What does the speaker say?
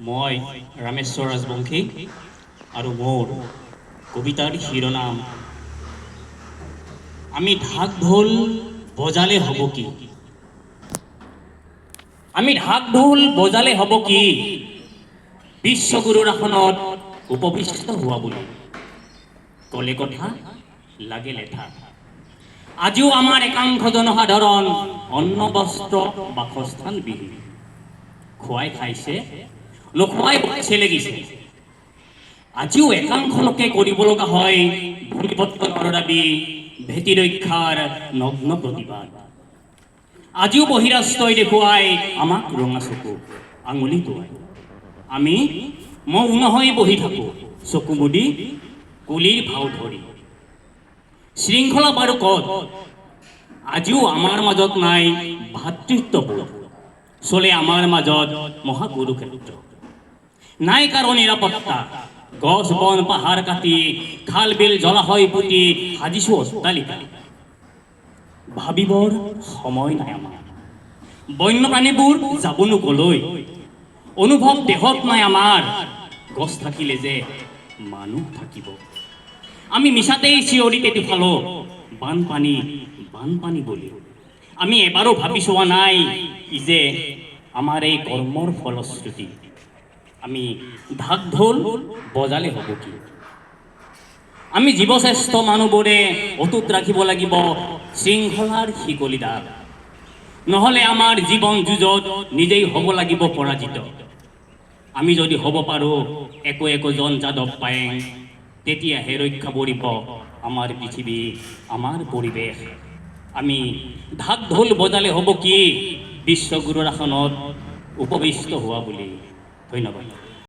মই ৰামেশ্বৰ ৰাজবংশী আৰু মোৰ কবিতাৰ শিৰোনাম আমি ঢাক ঢোল বজালে হ'ব কি। আমি ঢাক ঢোল বজালে হ'ব কি বিশ্বগুৰুৰ আসনত উপবিষ্ট হোৱা বুলি কলে কথা লাগে লেঠা। আজিও আমাৰ একাংশ জনসাধাৰণ অন্ন বস্ত্ৰ বাসস্থান বিহীন, খুৱাই খাইছে নোখোৱাই চেলেগিছে। আজিও একাংশ লোকে কৰিব লগা হয় ভূমিপত্তনৰ দাবী, ভেটি ৰক্ষাৰ নগ্ন প্ৰতিবাদ। আজিও বহিৰাষ্ট্ৰই দেখুৱাই আমাক ৰঙা চকু আঙুলি তোৱাই। আমি মৌন হৈ বহি থাকোঁ চকু মুদি কুলিৰ ভাও ধৰি। শৃংখলা বাৰু ক'ত? আজিও আমাৰ মাজত নাই ভাতৃত্ববোধ, চলে আমাৰ মাজত মহাকুৰুক্ষেত্ৰ। নাই কাৰো নিৰাপত্তা, গছ বন পাহাৰ কাটি খাল বিল জলাশয় পুতি সাজিছো অট্টালিকা। ভাবিবৰ সময় নাই আমাৰ, বন্যপ্ৰাণীবোৰ যাবনো কলৈ। অনুভৱ দেহত নাই আমাৰ, গছ থাকিলে যে মানুহ থাকিব। আমি মিছাতেই চিঞৰি তেতি ফালো বানপানী বানপানী বুলি। আমি এবাৰো ভাবি চোৱা নাই ই যে আমাৰ এই কৰ্মৰ ফলশ্ৰুতি। আমি ঢাক ঢোল বজালে হ'ব কি। আমি জীৱশ্ৰেষ্ঠ মানুহবোৰে অটুট ৰাখিব লাগিব শৃংখলাৰ শিকলিডাল, নহ'লে আমাৰ জীৱন যুঁজত নিজেই হ'ব লাগিব পৰাজিত। আমি যদি হ'ব পাৰোঁ একোজন যাদৱ পায়েং, তেতিয়াহে ৰক্ষা পৰিব আমাৰ পৃথিৱী আমাৰ পৰিৱেশ। আমি ঢাক ঢোল বজালে হ'ব কি বিশ্বগুৰুৰ আসনত উপবিষ্ট হোৱা বুলি। ধন্যবাদ।